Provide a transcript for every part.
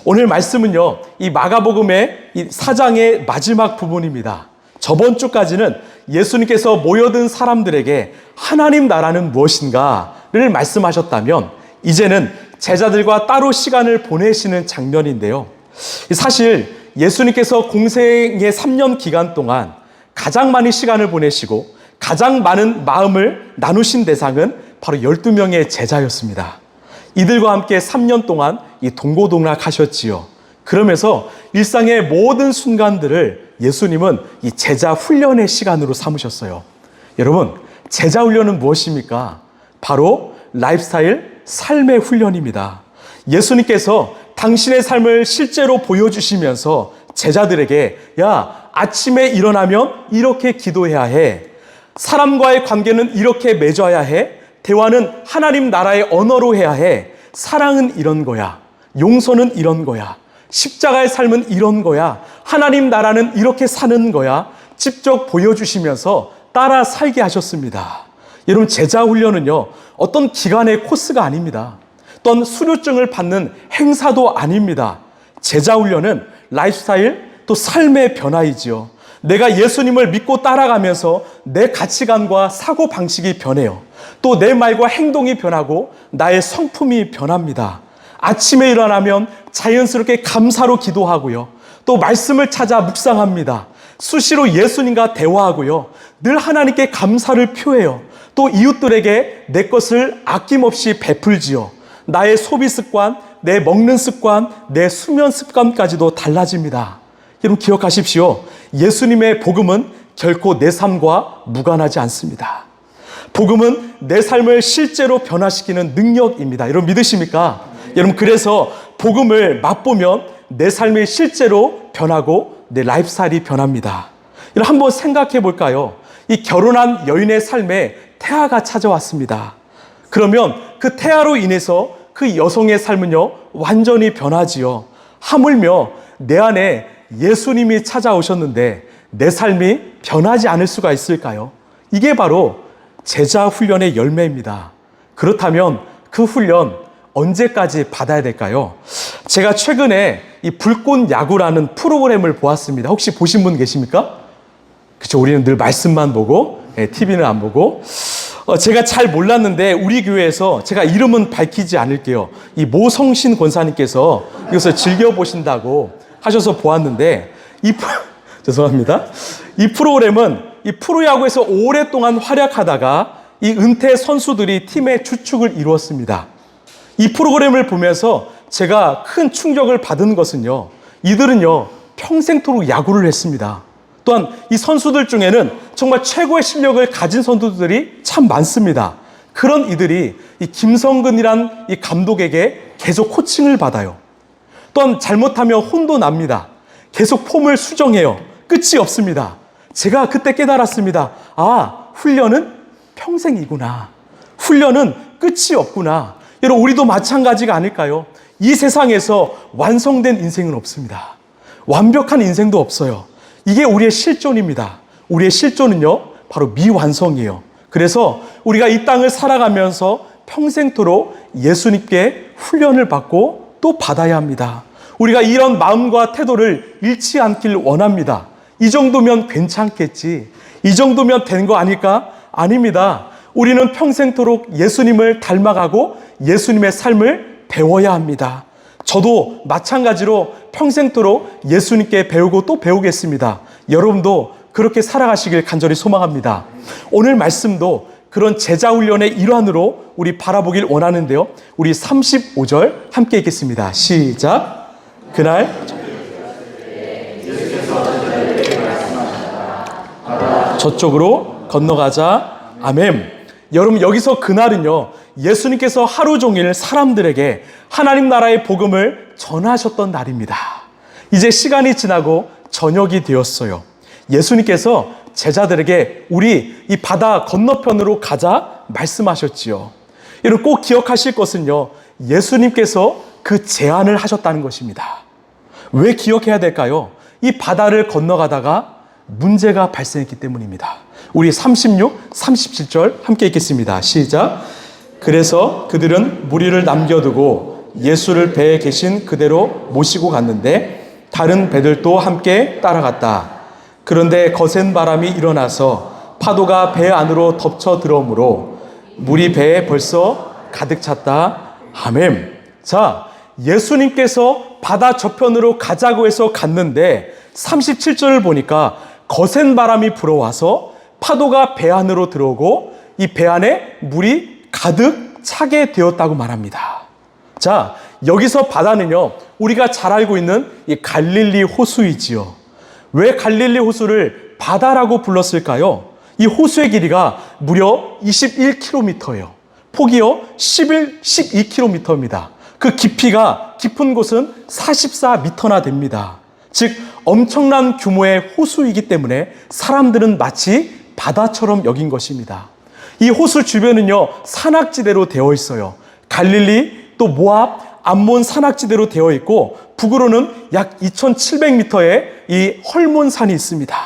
오늘 말씀은요, 이 마가복음의 이 4장의 마지막 부분입니다. 저번 주까지는 예수님께서 모여든 사람들에게 하나님 나라는 무엇인가를 말씀하셨다면, 이제는 제자들과 따로 시간을 보내시는 장면인데요. 사실 예수님께서 공생의 3년 기간 동안 가장 많이 시간을 보내시고 가장 많은 마음을 나누신 대상은 바로 12명의 제자였습니다. 이들과 함께 3년 동안 이 동고동락하셨지요. 그러면서 일상의 모든 순간들을 예수님은 이 제자 훈련의 시간으로 삼으셨어요. 여러분, 제자 훈련은 무엇입니까? 바로 라이프스타일, 삶의 훈련입니다. 예수님께서 당신의 삶을 실제로 보여주시면서 제자들에게, 야, 아침에 일어나면 이렇게 기도해야 해. 사람과의 관계는 이렇게 맺어야 해. 대화는 하나님 나라의 언어로 해야 해. 사랑은 이런 거야. 용서는 이런 거야. 십자가의 삶은 이런 거야. 하나님 나라는 이렇게 사는 거야. 직접 보여주시면서 따라 살게 하셨습니다. 여러분, 제자 훈련은요, 어떤 기간의 코스가 아닙니다. 어떤 수료증을 받는 행사도 아닙니다. 제자 훈련은 라이프스타일, 또 삶의 변화이지요. 내가 예수님을 믿고 따라가면서 내 가치관과 사고방식이 변해요. 또 내 말과 행동이 변하고 나의 성품이 변합니다. 아침에 일어나면 자연스럽게 감사로 기도하고요. 또 말씀을 찾아 묵상합니다. 수시로 예수님과 대화하고요. 늘 하나님께 감사를 표해요. 또 이웃들에게 내 것을 아낌없이 베풀지요. 나의 소비 습관, 내 먹는 습관, 내 수면 습관까지도 달라집니다. 여러분, 기억하십시오. 예수님의 복음은 결코 내 삶과 무관하지 않습니다. 복음은 내 삶을 실제로 변화시키는 능력입니다. 여러분, 믿으십니까? 여러분, 그래서 복음을 맛보면 내 삶이 실제로 변하고 내 라이프스타일이 변합니다. 여러분, 한번 생각해 볼까요? 이 결혼한 여인의 삶에 태아가 찾아왔습니다. 그러면 그 태아로 인해서 그 여성의 삶은요, 완전히 변하지요. 하물며 내 안에 예수님이 찾아오셨는데 내 삶이 변하지 않을 수가 있을까요? 이게 바로 제자 훈련의 열매입니다. 그렇다면 그 훈련 언제까지 받아야 될까요? 제가 최근에 이 불꽃 야구라는 프로그램을 보았습니다. 혹시 보신 분 계십니까? 그렇죠. 우리는 늘 말씀만 보고 TV는 안 보고. 제가 잘 몰랐는데 우리 교회에서, 제가 이름은 밝히지 않을게요, 이 모성신 권사님께서 이것을 즐겨보신다고 하셔서 보았는데, 죄송합니다. 이 프로그램은 이 프로야구에서 오랫동안 활약하다가 이 은퇴 선수들이 팀의 주축을 이루었습니다. 이 프로그램을 보면서 제가 큰 충격을 받은 것은요, 이들은요, 평생토록 야구를 했습니다. 또한 이 선수들 중에는 정말 최고의 실력을 가진 선수들이 참 많습니다. 그런 이들이 이 김성근이란 이 감독에게 계속 코칭을 받아요. 또한 잘못하면 혼도 납니다. 계속 폼을 수정해요. 끝이 없습니다. 제가 그때 깨달았습니다. 아, 훈련은 평생이구나. 훈련은 끝이 없구나. 여러분, 우리도 마찬가지가 아닐까요? 이 세상에서 완성된 인생은 없습니다. 완벽한 인생도 없어요. 이게 우리의 실존입니다. 우리의 실존은요, 바로 미완성이에요. 그래서 우리가 이 땅을 살아가면서 평생토록 예수님께 훈련을 받고 또 받아야 합니다. 우리가 이런 마음과 태도를 잃지 않길 원합니다. 이 정도면 괜찮겠지, 이 정도면 된 거 아닐까? 아닙니다. 우리는 평생토록 예수님을 닮아가고 예수님의 삶을 배워야 합니다. 저도 마찬가지로 평생토록 예수님께 배우고 또 배우겠습니다. 여러분도 그렇게 살아가시길 간절히 소망합니다. 오늘 말씀도 그런 제자 훈련의 일환으로 우리 바라보길 원하는데요. 우리 35절 함께 읽겠습니다. 시작. 그날 저쪽으로 건너가자. 아멘. 여러분, 여기서 그날은요, 예수님께서 하루 종일 사람들에게 하나님 나라의 복음을 전하셨던 날입니다. 이제 시간이 지나고 저녁이 되었어요. 예수님께서 제자들에게 우리 이 바다 건너편으로 가자 말씀하셨지요. 여러분, 꼭 기억하실 것은요, 예수님께서 그 제안을 하셨다는 것입니다. 왜 기억해야 될까요? 이 바다를 건너가다가 문제가 발생했기 때문입니다. 우리 36, 37절 함께 읽겠습니다. 시작. 그래서 그들은 무리를 남겨두고 예수를 배에 계신 그대로 모시고 갔는데 다른 배들도 함께 따라갔다. 그런데 거센 바람이 일어나서 파도가 배 안으로 덮쳐 들어오므로 물이 배에 벌써 가득 찼다. 아멘. 자, 예수님께서 바다 저편으로 가자고 해서 갔는데 37절을 보니까 거센 바람이 불어와서 파도가 배 안으로 들어오고 이 배 안에 물이 가득 차게 되었다고 말합니다. 자, 여기서 바다는요, 우리가 잘 알고 있는 이 갈릴리 호수이지요. 왜 갈릴리 호수를 바다라고 불렀을까요? 이 호수의 길이가 무려 21km예요. 폭이요 12km입니다. 그 깊이가 깊은 곳은 44m나 됩니다. 즉 엄청난 규모의 호수이기 때문에 사람들은 마치 바다처럼 여긴 것입니다. 이 호수 주변은요 산악지대로 되어 있어요. 갈릴리 또 모압, 암몬 산악지대로 되어 있고 북으로는 약 2700m의 이 헐몬산이 있습니다.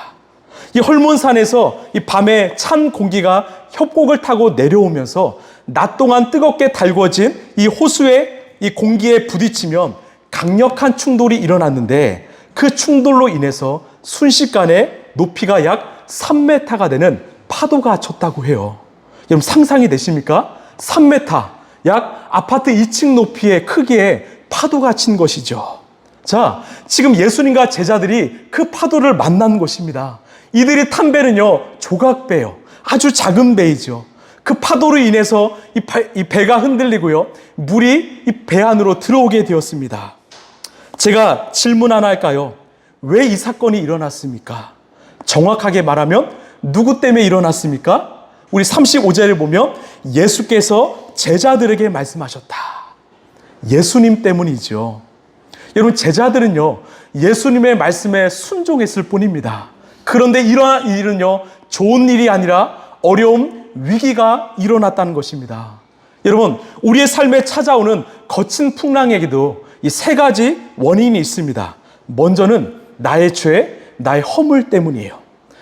이 헐몬산에서 이 밤에 찬 공기가 협곡을 타고 내려오면서 낮 동안 뜨겁게 달궈진 이 호수의 이 공기에 부딪히면 강력한 충돌이 일어났는데 그 충돌로 인해서 순식간에 높이가 약 3m가 되는 파도가 쳤다고 해요. 여러분 상상이 되십니까? 3m, 약 아파트 2층 높이의 크기의 파도가 친 것이죠. 자, 지금 예수님과 제자들이 그 파도를 만난 것입니다. 이들이 탄 배는요, 조각배요. 아주 작은 배이죠. 그 파도로 인해서 이 배가 흔들리고요. 물이 이 배 안으로 들어오게 되었습니다. 제가 질문 하나 할까요? 왜 이 사건이 일어났습니까? 정확하게 말하면 누구 때문에 일어났습니까? 우리 35절을 보면 예수께서 제자들에게 말씀하셨다. 예수님 때문이죠. 여러분 제자들은요 예수님의 말씀에 순종했을 뿐입니다. 그런데 이러한 일은요 좋은 일이 아니라 어려움, 위기가 일어났다는 것입니다. 여러분 우리의 삶에 찾아오는 거친 풍랑에게도 이 세 가지 원인이 있습니다. 먼저는 나의 죄, 나의 허물 때문이에요.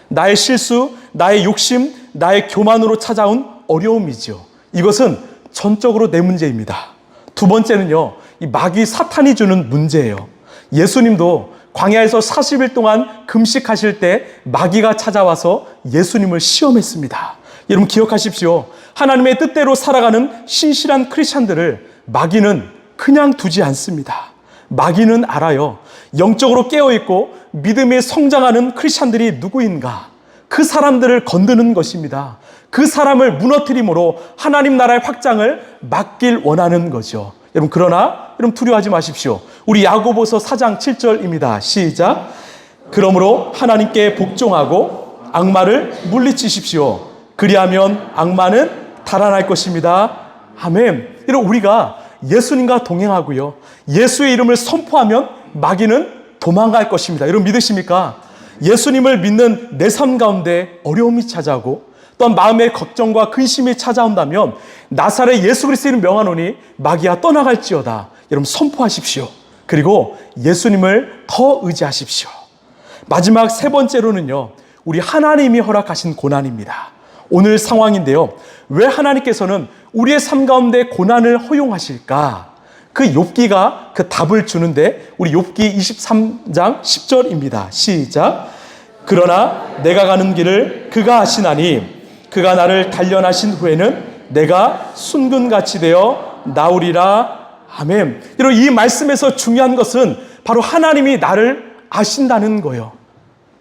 나의 실수, 나의 욕심, 나의 교만으로 찾아온 어려움이죠. 이것은 전적으로 내 문제입니다. 두 번째는요, 이 마귀 사탄이 주는 문제예요. 예수님도 광야에서 40일 동안 금식하실 때 마귀가 찾아와서 예수님을 시험했습니다. 여러분 기억하십시오. 하나님의 뜻대로 살아가는 신실한 크리스찬들을 마귀는 그냥 두지 않습니다. 마귀는 알아요. 영적으로 깨어있고 믿음에 성장하는 크리스찬들이 누구인가? 그 사람들을 건드는 것입니다. 그 사람을 무너뜨림으로 하나님 나라의 확장을 막길 원하는 거죠. 여러분 그러나 여러분 두려워하지 마십시오. 우리 야고보서 4장 7절입니다. 시작. 그러므로 하나님께 복종하고 악마를 물리치십시오. 그리하면 악마는 달아날 것입니다. 아멘. 여러분 우리가 예수님과 동행하고요. 예수의 이름을 선포하면 마귀는 도망갈 것입니다. 여러분 믿으십니까? 예수님을 믿는 내 삶 가운데 어려움이 찾아오고 또한 마음의 걱정과 근심이 찾아온다면 나사렛 예수 그리스도를 명하노니 마귀야 떠나갈지어다. 여러분 선포하십시오. 그리고 예수님을 더 의지하십시오. 마지막 세 번째로는요. 우리 하나님이 허락하신 고난입니다. 오늘 상황인데요. 왜 하나님께서는 우리의 삶 가운데 고난을 허용하실까? 그 욥기가 그 답을 주는데 우리 욥기 23장 10절입니다. 시작. 그러나 내가 가는 길을 그가 아시나니 그가 나를 단련하신 후에는 내가 순금같이 되어 나오리라. 아멘. 여러분 이 말씀에서 중요한 것은 바로 하나님이 나를 아신다는 거예요.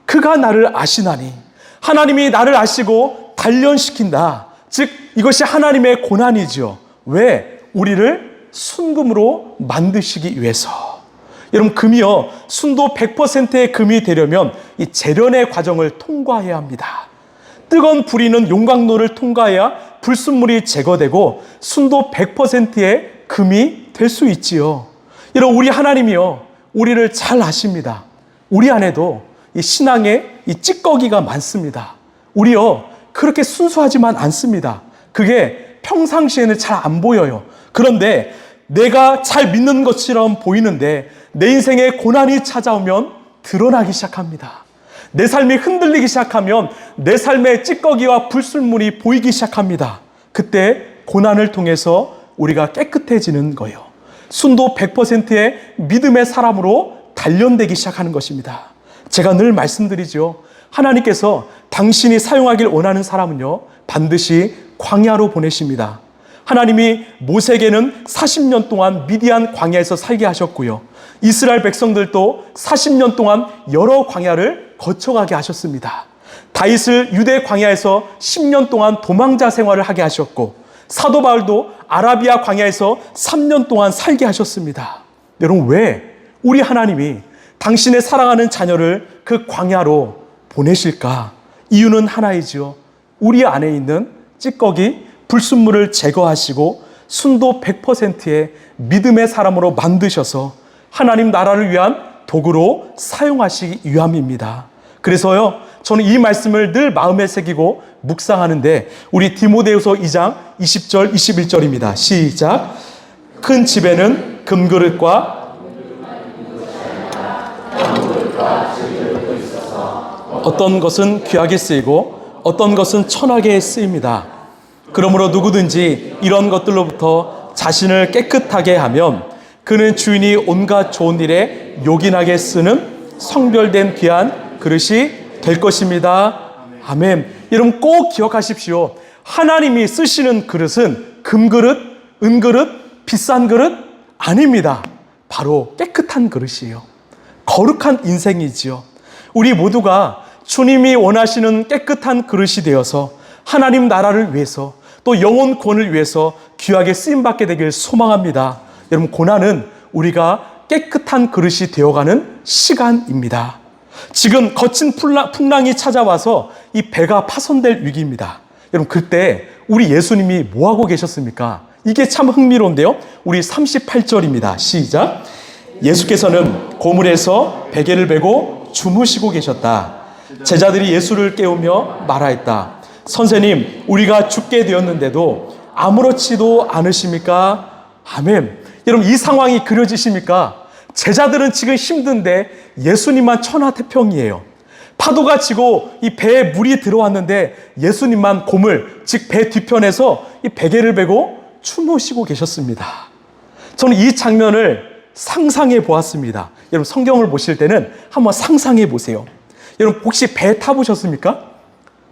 그가 나를 아시나니 하나님이 나를 아시고 단련시킨다. 즉 이것이 하나님의 고난이죠. 왜? 우리를 순금으로 만드시기 위해서. 여러분 금이요 순도 100%의 금이 되려면 이 재련의 과정을 통과해야 합니다. 뜨거운 불이는 용광로를 통과해야 불순물이 제거되고 순도 100%의 금이 될 수 있지요. 여러분 우리 하나님이요 우리를 잘 아십니다. 우리 안에도 이 신앙에 이 찌꺼기가 많습니다. 우리요 그렇게 순수하지만 않습니다. 그게 평상시에는 잘 안 보여요. 그런데 내가 잘 믿는 것처럼 보이는데 내 인생에 고난이 찾아오면 드러나기 시작합니다. 내 삶이 흔들리기 시작하면 내 삶의 찌꺼기와 불순물이 보이기 시작합니다. 그때 고난을 통해서 우리가 깨끗해지는 거예요. 순도 100%의 믿음의 사람으로 단련되기 시작하는 것입니다. 제가 늘 말씀드리죠. 하나님께서 당신이 사용하길 원하는 사람은요, 반드시 광야로 보내십니다. 하나님이 모세에게는 40년 동안 미디안 광야에서 살게 하셨고요. 이스라엘 백성들도 40년 동안 여러 광야를 거쳐가게 하셨습니다. 다윗을 유대 광야에서 10년 동안 도망자 생활을 하게 하셨고, 사도 바울도 아라비아 광야에서 3년 동안 살게 하셨습니다. 여러분, 왜 우리 하나님이 당신의 사랑하는 자녀를 그 광야로 보내실까? 이유는 하나이지요. 우리 안에 있는 찌꺼기, 불순물을 제거하시고 순도 100%의 믿음의 사람으로 만드셔서 하나님 나라를 위한 도구로 사용하시기 위함입니다. 그래서요, 저는 이 말씀을 늘 마음에 새기고 묵상하는데, 우리 디모데후서 2장 20절 21절입니다. 시작. 큰 집에는 금그릇과 어떤 것은 귀하게 쓰이고 어떤 것은 천하게 쓰입니다. 그러므로 누구든지 이런 것들로부터 자신을 깨끗하게 하면 그는 주인이 온갖 좋은 일에 요긴하게 쓰는 성별된 귀한 그릇이 될 것입니다. 아멘. 여러분 꼭 기억하십시오. 하나님이 쓰시는 그릇은 금그릇, 은그릇, 비싼 그릇 아닙니다. 바로 깨끗한 그릇이에요. 거룩한 인생이지요. 우리 모두가 주님이 원하시는 깨끗한 그릇이 되어서 하나님 나라를 위해서 또 영혼 구원을 위해서 귀하게 쓰임받게 되길 소망합니다. 여러분, 고난은 우리가 깨끗한 그릇이 되어가는 시간입니다. 지금 거친 풍랑이 찾아와서 이 배가 파손될 위기입니다. 여러분, 그때 우리 예수님이 뭐하고 계셨습니까? 이게 참 흥미로운데요. 우리 38절입니다. 시작. 예수께서는 고물에서 베개를 베고 주무시고 계셨다. 제자들이 예수를 깨우며 말하였다. 선생님, 우리가 죽게 되었는데도 아무렇지도 않으십니까? 아멘. 여러분, 이 상황이 그려지십니까? 제자들은 지금 힘든데 예수님만 천하태평이에요. 파도가 치고 이 배에 물이 들어왔는데 예수님만 고물, 즉 배 뒤편에서 이 베개를 베고 주무시고 계셨습니다. 저는 이 장면을 상상해 보았습니다. 여러분, 성경을 보실 때는 한번 상상해 보세요. 여러분, 혹시 배 타보셨습니까?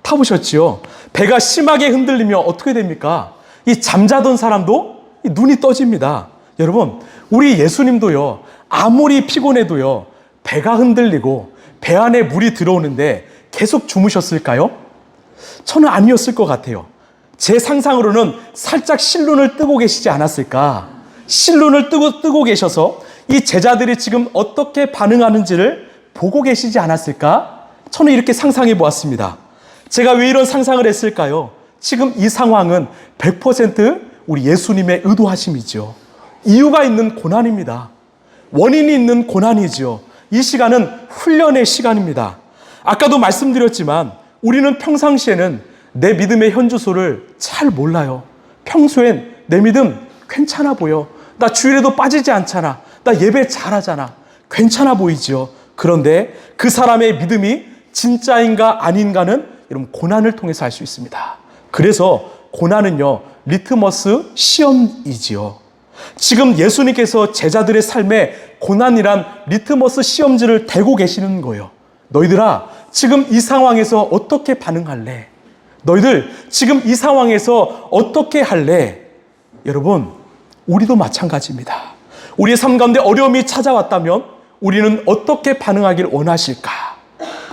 타보셨지요? 배가 심하게 흔들리면 어떻게 됩니까? 이 잠자던 사람도 눈이 떠집니다. 여러분, 우리 예수님도요, 아무리 피곤해도요, 배가 흔들리고 배 안에 물이 들어오는데 계속 주무셨을까요? 저는 아니었을 것 같아요. 제 상상으로는 살짝 실눈을 뜨고 계시지 않았을까? 실눈을 뜨고 계셔서 이 제자들이 지금 어떻게 반응하는지를 보고 계시지 않았을까? 저는 이렇게 상상해 보았습니다. 제가 왜 이런 상상을 했을까요? 지금 이 상황은 100% 우리 예수님의 의도하심이죠. 이유가 있는 고난입니다. 원인이 있는 고난이죠. 이 시간은 훈련의 시간입니다. 아까도 말씀드렸지만 우리는 평상시에는 내 믿음의 현주소를 잘 몰라요. 평소엔 내 믿음 괜찮아 보여. 나 주일에도 빠지지 않잖아. 나 예배 잘하잖아. 괜찮아 보이죠. 그런데 그 사람의 믿음이 진짜인가 아닌가는 여러분 고난을 통해서 알 수 있습니다. 그래서 고난은요, 리트머스 시험이지요. 지금 예수님께서 제자들의 삶에 고난이란 리트머스 시험지를 대고 계시는 거예요. 너희들아, 지금 이 상황에서 어떻게 반응할래? 너희들 지금 이 상황에서 어떻게 할래? 여러분, 우리도 마찬가지입니다. 우리의 삶 가운데 어려움이 찾아왔다면 우리는 어떻게 반응하길 원하실까?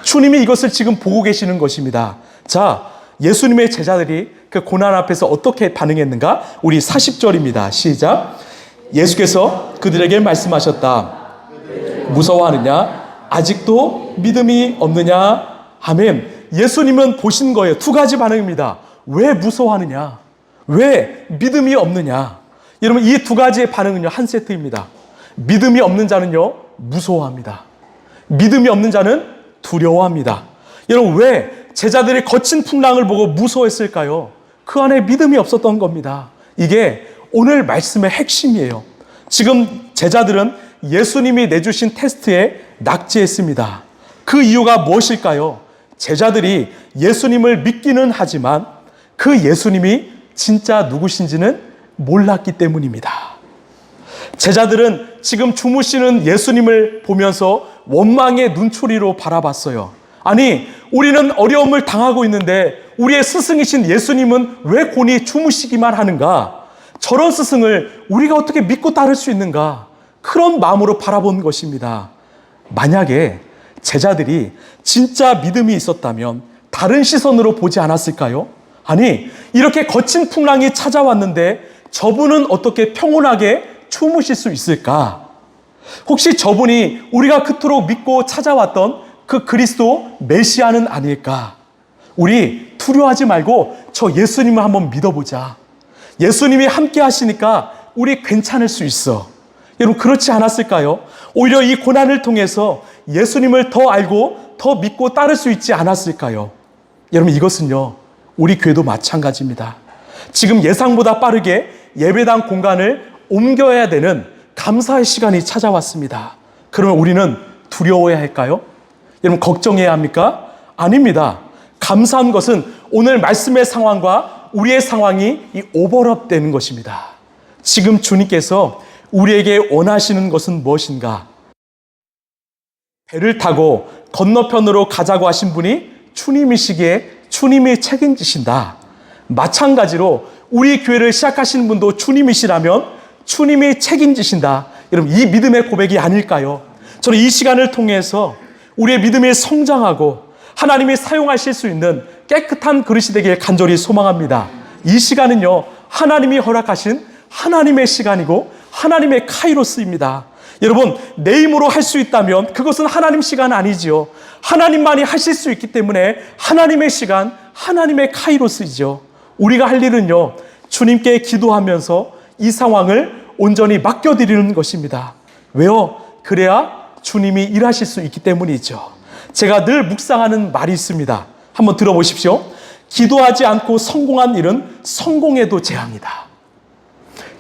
주님이 이것을 지금 보고 계시는 것입니다. 자, 예수님의 제자들이 그 고난 앞에서 어떻게 반응했는가? 우리 40절입니다. 시작. 예수께서 그들에게 말씀하셨다. 무서워하느냐? 아직도 믿음이 없느냐? 아멘. 예수님은 보신 거예요. 두 가지 반응입니다. 왜 무서워하느냐? 왜 믿음이 없느냐? 여러분, 이 두 가지의 반응은요, 한 세트입니다. 믿음이 없는 자는요, 무서워합니다. 믿음이 없는 자는 두려워합니다. 여러분, 왜 제자들이 거친 풍랑을 보고 무서워했을까요? 그 안에 믿음이 없었던 겁니다. 이게 오늘 말씀의 핵심이에요. 지금 제자들은 예수님이 내주신 테스트에 낙제했습니다. 그 이유가 무엇일까요? 제자들이 예수님을 믿기는 하지만 그 예수님이 진짜 누구신지는 몰랐기 때문입니다. 제자들은 지금 주무시는 예수님을 보면서 원망의 눈초리로 바라봤어요. 아니, 우리는 어려움을 당하고 있는데 우리의 스승이신 예수님은 왜 곤히 주무시기만 하는가? 저런 스승을 우리가 어떻게 믿고 따를 수 있는가? 그런 마음으로 바라본 것입니다. 만약에 제자들이 진짜 믿음이 있었다면 다른 시선으로 보지 않았을까요? 아니, 이렇게 거친 풍랑이 찾아왔는데 저분은 어떻게 평온하게 주무실 수 있을까? 혹시 저분이 우리가 그토록 믿고 찾아왔던 그 그리스도 메시아는 아닐까? 우리 두려워하지 말고 저 예수님을 한번 믿어보자. 예수님이 함께 하시니까 우리 괜찮을 수 있어. 여러분, 그렇지 않았을까요? 오히려 이 고난을 통해서 예수님을 더 알고 더 믿고 따를 수 있지 않았을까요? 여러분, 이것은요, 우리 교회도 마찬가지입니다. 지금 예상보다 빠르게 예배당 공간을 옮겨야 되는 감사의 시간이 찾아왔습니다. 그러면 우리는 두려워해야 할까요? 여러분, 걱정해야 합니까? 아닙니다. 감사한 것은 오늘 말씀의 상황과 우리의 상황이 오버랩 되는 것입니다. 지금 주님께서 우리에게 원하시는 것은 무엇인가? 배를 타고 건너편으로 가자고 하신 분이 주님이시기에 주님이 책임지신다. 마찬가지로 우리 교회를 시작하신 분도 주님이시라면 주님이 책임지신다. 여러분, 이 믿음의 고백이 아닐까요? 저는 이 시간을 통해서 우리의 믿음이 성장하고 하나님이 사용하실 수 있는 깨끗한 그릇이 되길 간절히 소망합니다. 이 시간은요, 하나님이 허락하신 하나님의 시간이고 하나님의 카이로스입니다. 여러분, 내 힘으로 할 수 있다면 그것은 하나님 시간 아니지요. 하나님만이 하실 수 있기 때문에 하나님의 시간, 하나님의 카이로스이죠. 우리가 할 일은요, 주님께 기도하면서 이 상황을 온전히 맡겨드리는 것입니다. 왜요? 그래야 주님이 일하실 수 있기 때문이죠. 제가 늘 묵상하는 말이 있습니다. 한번 들어보십시오. 기도하지 않고 성공한 일은 성공에도 재앙이다.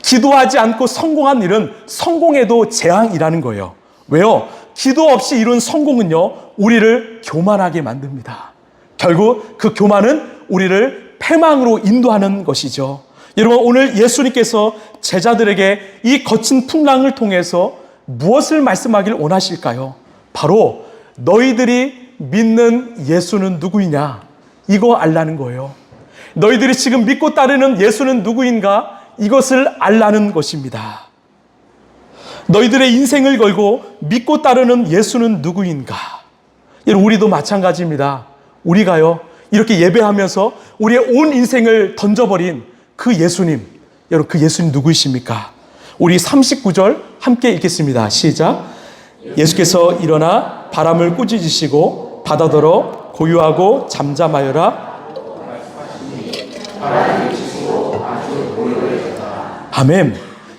기도하지 않고 성공한 일은 성공에도 재앙이라는 거예요. 왜요? 기도 없이 이룬 성공은요, 우리를 교만하게 만듭니다. 결국 그 교만은 우리를 패망으로 인도하는 것이죠. 여러분, 오늘 예수님께서 제자들에게 이 거친 풍랑을 통해서 무엇을 말씀하길 원하실까요? 바로 너희들이 믿는 예수는 누구이냐? 이거 알라는 거예요. 너희들이 지금 믿고 따르는 예수는 누구인가? 이것을 알라는 것입니다. 너희들의 인생을 걸고 믿고 따르는 예수는 누구인가? 여러분, 우리도 마찬가지입니다. 우리가요, 이렇게 예배하면서 우리의 온 인생을 던져버린 그 예수님, 여러분, 그 예수님 누구이십니까? 우리 39절 함께 읽겠습니다. 시작. 예수께서 일어나 바람을 꾸짖으시고 바다더러 고요하고 잠잠하여라. 아멘.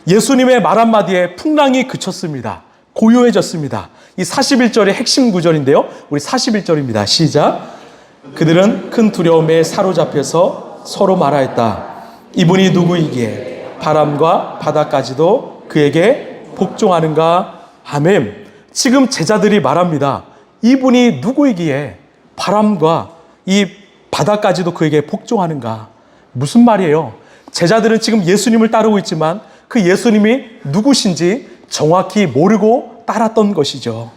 예수님의 말 한마디에 풍랑이 그쳤습니다. 고요해졌습니다. 이 41절의 핵심 구절인데요, 우리 41절입니다. 시작. 그들은 큰 두려움에 사로잡혀서 서로 말하였다. 이분이 누구이기에 바람과 바다까지도 그에게 복종하는가? 아멘. 지금 제자들이 말합니다. 이분이 누구이기에 바람과 이 바다까지도 그에게 복종하는가? 무슨 말이에요? 제자들은 지금 예수님을 따르고 있지만 그 예수님이 누구신지 정확히 모르고 따랐던 것이죠.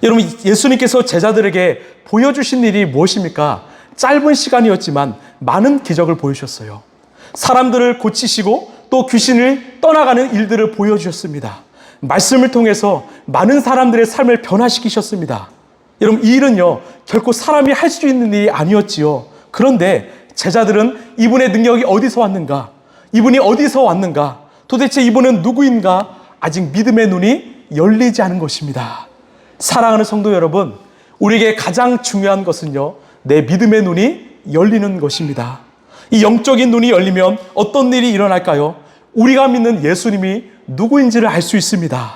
여러분, 예수님께서 제자들에게 보여주신 일이 무엇입니까? 짧은 시간이었지만 많은 기적을 보여주셨어요. 사람들을 고치시고 또 귀신을 떠나가는 일들을 보여주셨습니다. 말씀을 통해서 많은 사람들의 삶을 변화시키셨습니다. 여러분, 이 일은요, 결코 사람이 할 수 있는 일이 아니었지요. 그런데 제자들은 이분의 능력이 어디서 왔는가? 이분이 어디서 왔는가? 도대체 이분은 누구인가? 아직 믿음의 눈이 열리지 않은 것입니다. 사랑하는 성도 여러분, 우리에게 가장 중요한 것은요, 내 믿음의 눈이 열리는 것입니다. 이 영적인 눈이 열리면 어떤 일이 일어날까요? 우리가 믿는 예수님이 누구인지를 알 수 있습니다.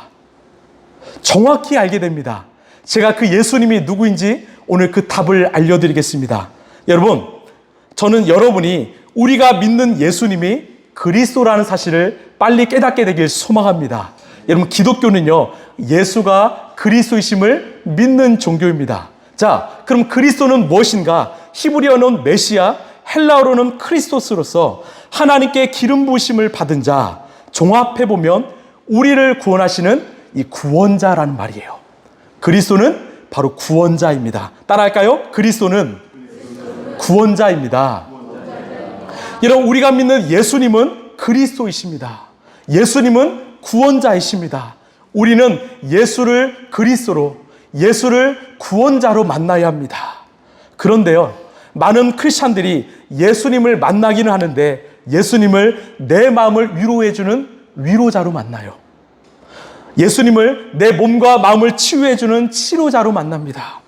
정확히 알게 됩니다. 제가 그 예수님이 누구인지 오늘 그 답을 알려드리겠습니다. 여러분, 저는 여러분이 우리가 믿는 예수님이 그리스도라는 사실을 빨리 깨닫게 되길 소망합니다. 여러분, 기독교는요, 예수가 그리스도이심을 믿는 종교입니다. 자, 그럼 그리스도는 무엇인가? 히브리어는 메시아, 헬라어로는 크리스토스로서 하나님께 기름 부으심을 받은 자, 종합해보면 우리를 구원하시는 이 구원자라는 말이에요. 그리스도는 바로 구원자입니다. 따라할까요? 그리스도는 구원자입니다. 여러분, 우리가 믿는 예수님은 그리스도이십니다. 예수님은 구원자이십니다. 우리는 예수를 그리스도로, 예수를 구원자로 만나야 합니다. 그런데요, 많은 크리스찬들이 예수님을 만나기는 하는데 예수님을 내 마음을 위로해주는 위로자로 만나요. 예수님을 내 몸과 마음을 치유해주는 치료자로 만납니다.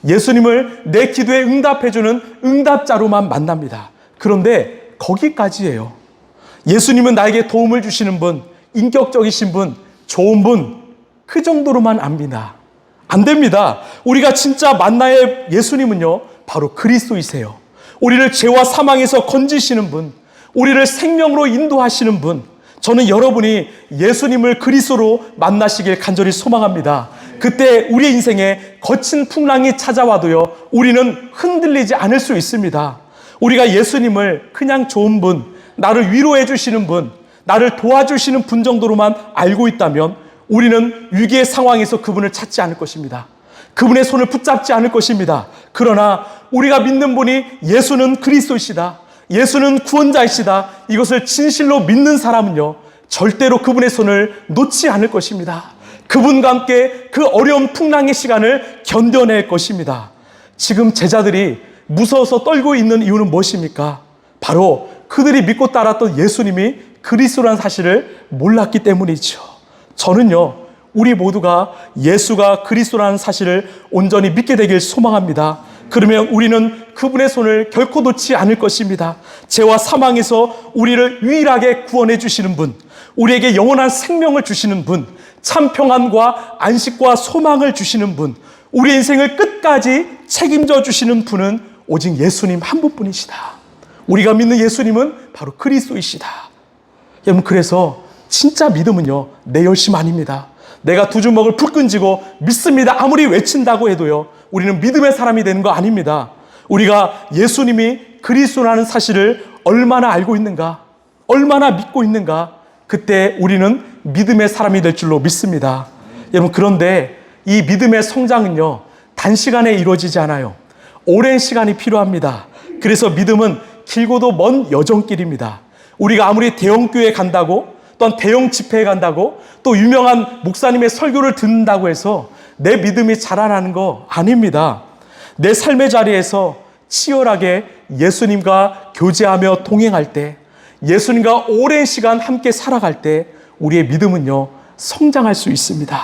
예수님을 내 기도에 응답해주는 응답자로만 만납니다. 그런데 거기까지예요. 예수님은 나에게 도움을 주시는 분, 인격적이신 분, 좋은 분, 그 정도로만 압니다. 안 됩니다. 우리가 진짜 만나야 할 예수님은요, 바로 그리스도이세요. 우리를 죄와 사망에서 건지시는 분, 우리를 생명으로 인도하시는 분, 저는 여러분이 예수님을 그리스도로 만나시길 간절히 소망합니다. 그때 우리의 인생에 거친 풍랑이 찾아와도요, 우리는 흔들리지 않을 수 있습니다. 우리가 예수님을 그냥 좋은 분, 나를 위로해 주시는 분, 나를 도와주시는 분 정도로만 알고 있다면 우리는 위기의 상황에서 그분을 찾지 않을 것입니다. 그분의 손을 붙잡지 않을 것입니다. 그러나 우리가 믿는 분이 예수는 그리스도이시다, 예수는 구원자이시다, 이것을 진실로 믿는 사람은요, 절대로 그분의 손을 놓지 않을 것입니다. 그분과 함께 그 어려운 풍랑의 시간을 견뎌낼 것입니다. 지금 제자들이 무서워서 떨고 있는 이유는 무엇입니까? 바로 그들이 믿고 따랐던 예수님이 그리스도라는 사실을 몰랐기 때문이죠. 저는요, 우리 모두가 예수가 그리스도라는 사실을 온전히 믿게 되길 소망합니다. 그러면 우리는 그분의 손을 결코 놓지 않을 것입니다. 죄와 사망에서 우리를 유일하게 구원해 주시는 분, 우리에게 영원한 생명을 주시는 분, 참 평안과 안식과 소망을 주시는 분, 우리 인생을 끝까지 책임져 주시는 분은 오직 예수님 한 분뿐이시다. 우리가 믿는 예수님은 바로 그리스도이시다. 여러분, 그래서 진짜 믿음은요, 내 열심 아닙니다. 내가 두 주먹을 푹 끈지고 믿습니다 아무리 외친다고 해도요, 우리는 믿음의 사람이 되는 거 아닙니다. 우리가 예수님이 그리스도라는 사실을 얼마나 알고 있는가, 얼마나 믿고 있는가, 그때 우리는 믿음의 사람이 될 줄로 믿습니다. 여러분, 그런데 이 믿음의 성장은요, 단시간에 이루어지지 않아요. 오랜 시간이 필요합니다. 그래서 믿음은 길고도 먼 여정길입니다. 우리가 아무리 대형교회 간다고, 또한 대형 집회에 간다고, 또 유명한 목사님의 설교를 듣는다고 해서 내 믿음이 자라나는 거 아닙니다. 내 삶의 자리에서 치열하게 예수님과 교제하며 동행할 때, 예수님과 오랜 시간 함께 살아갈 때 우리의 믿음은요, 성장할 수 있습니다.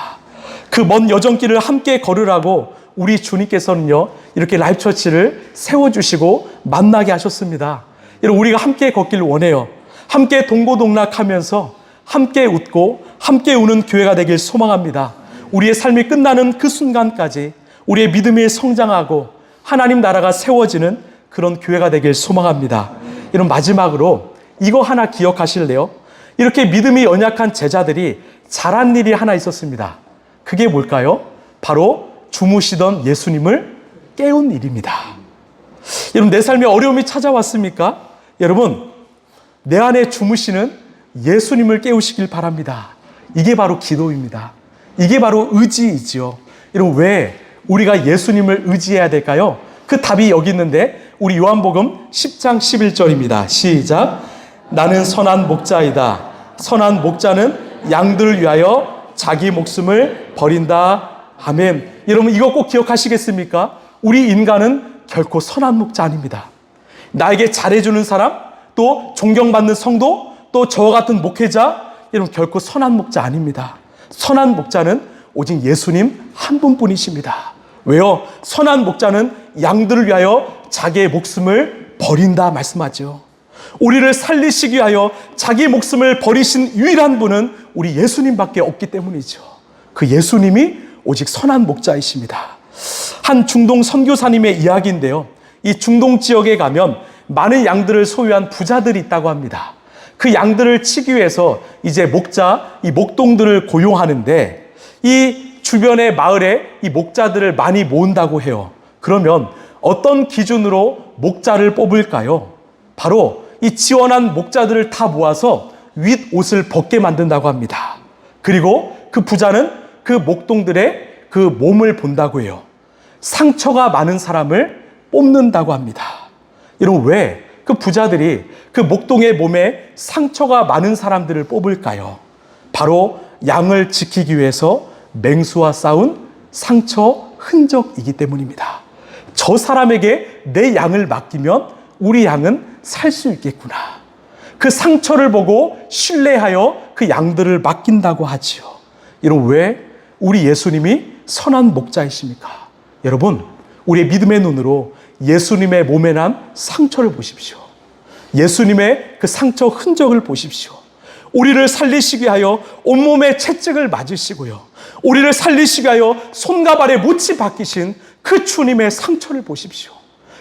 그 먼 여정길을 함께 걸으라고 우리 주님께서는요, 이렇게 라이프처치를 세워주시고 만나게 하셨습니다. 여러분, 우리가 함께 걷기를 원해요. 함께 동고동락하면서 함께 웃고 함께 우는 교회가 되길 소망합니다. 우리의 삶이 끝나는 그 순간까지 우리의 믿음이 성장하고 하나님 나라가 세워지는 그런 교회가 되길 소망합니다. 여러분, 마지막으로 이거 하나 기억하실래요? 이렇게 믿음이 연약한 제자들이 잘한 일이 하나 있었습니다. 그게 뭘까요? 바로 주무시던 예수님을 깨운 일입니다. 여러분, 내 삶에 어려움이 찾아왔습니까? 여러분, 내 안에 주무시는 예수님을 깨우시길 바랍니다. 이게 바로 기도입니다. 이게 바로 의지이지요. 여러분, 왜 우리가 예수님을 의지해야 될까요? 그 답이 여기 있는데, 우리 요한복음 10장 11절입니다. 시작. 나는 선한 목자이다. 선한 목자는 양들을 위하여 자기 목숨을 버린다. 아멘. 여러분, 이거 꼭 기억하시겠습니까? 우리 인간은 결코 선한 목자 아닙니다. 나에게 잘해주는 사람, 또 존경받는 성도, 또 저와 같은 목회자, 여러분, 결코 선한 목자 아닙니다. 선한 목자는 오직 예수님 한 분뿐이십니다. 왜요? 선한 목자는 양들을 위하여 자기의 목숨을 버린다 말씀하죠. 우리를 살리시기 위하여 자기 목숨을 버리신 유일한 분은 우리 예수님밖에 없기 때문이죠. 그 예수님이 오직 선한 목자이십니다. 한 중동 선교사님의 이야기인데요, 이 중동 지역에 가면 많은 양들을 소유한 부자들이 있다고 합니다. 그 양들을 치기 위해서 이제 목자, 이 목동들을 고용하는데, 이 주변의 마을에 이 목자들을 많이 모은다고 해요. 그러면 어떤 기준으로 목자를 뽑을까요? 바로 이 지원한 목자들을 다 모아서 윗옷을 벗게 만든다고 합니다. 그리고 그 부자는 그 목동들의 그 몸을 본다고 해요. 상처가 많은 사람을 뽑는다고 합니다. 여러분, 왜 그 부자들이 그 목동의 몸에 상처가 많은 사람들을 뽑을까요? 바로 양을 지키기 위해서 맹수와 싸운 상처 흔적이기 때문입니다. 저 사람에게 내 양을 맡기면 우리 양은 살 수 있겠구나. 그 상처를 보고 신뢰하여 그 양들을 맡긴다고 하지요. 여러분, 왜 우리 예수님이 선한 목자이십니까? 여러분, 우리의 믿음의 눈으로 예수님의 몸에 난 상처를 보십시오. 예수님의 그 상처 흔적을 보십시오. 우리를 살리시기 위하여 온몸에 채찍을 맞으시고요, 우리를 살리시기 위하여 손과 발에 못이 박히신 그 주님의 상처를 보십시오.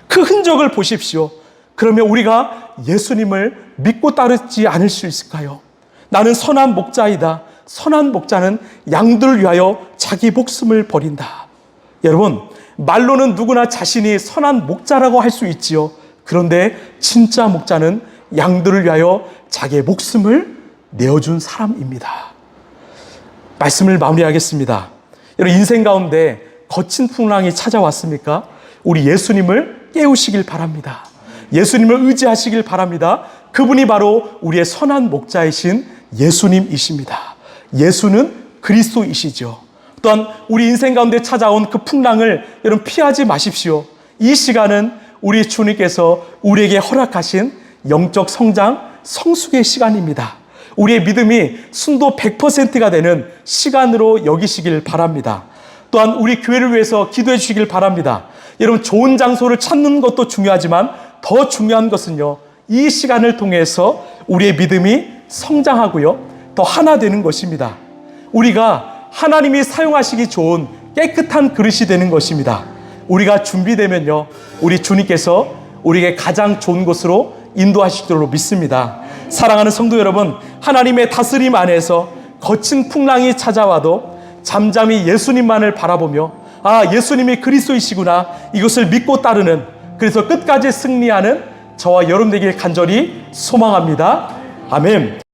그 흔적을 보십시오. 그러면 우리가 예수님을 믿고 따르지 않을 수 있을까요? 나는 선한 목자이다. 선한 목자는 양들을 위하여 자기 목숨을 버린다. 여러분, 말로는 누구나 자신이 선한 목자라고 할 수 있지요. 그런데 진짜 목자는 양들을 위하여 자기의 목숨을 내어준 사람입니다. 말씀을 마무리하겠습니다. 여러분, 인생 가운데 거친 풍랑이 찾아왔습니까? 우리 예수님을 깨우시길 바랍니다. 예수님을 의지하시길 바랍니다. 그분이 바로 우리의 선한 목자이신 예수님이십니다. 예수는 그리스도이시죠. 또한 우리 인생 가운데 찾아온 그 풍랑을 여러분 피하지 마십시오. 이 시간은 우리 주님께서 우리에게 허락하신 영적 성장, 성숙의 시간입니다. 우리의 믿음이 순도 100%가 되는 시간으로 여기시길 바랍니다. 또한 우리 교회를 위해서 기도해 주시길 바랍니다. 여러분, 좋은 장소를 찾는 것도 중요하지만 더 중요한 것은요, 이 시간을 통해서 우리의 믿음이 성장하고요, 더 하나 되는 것입니다. 우리가 하나님이 사용하시기 좋은 깨끗한 그릇이 되는 것입니다. 우리가 준비되면요, 우리 주님께서 우리에게 가장 좋은 곳으로 인도하실 줄로 믿습니다. 사랑하는 성도 여러분, 하나님의 다스림 안에서 거친 풍랑이 찾아와도 잠잠히 예수님만을 바라보며, 아, 예수님이 그리스도이시구나, 이것을 믿고 따르는, 그래서 끝까지 승리하는 저와 여러분 되길 간절히 소망합니다. 아멘.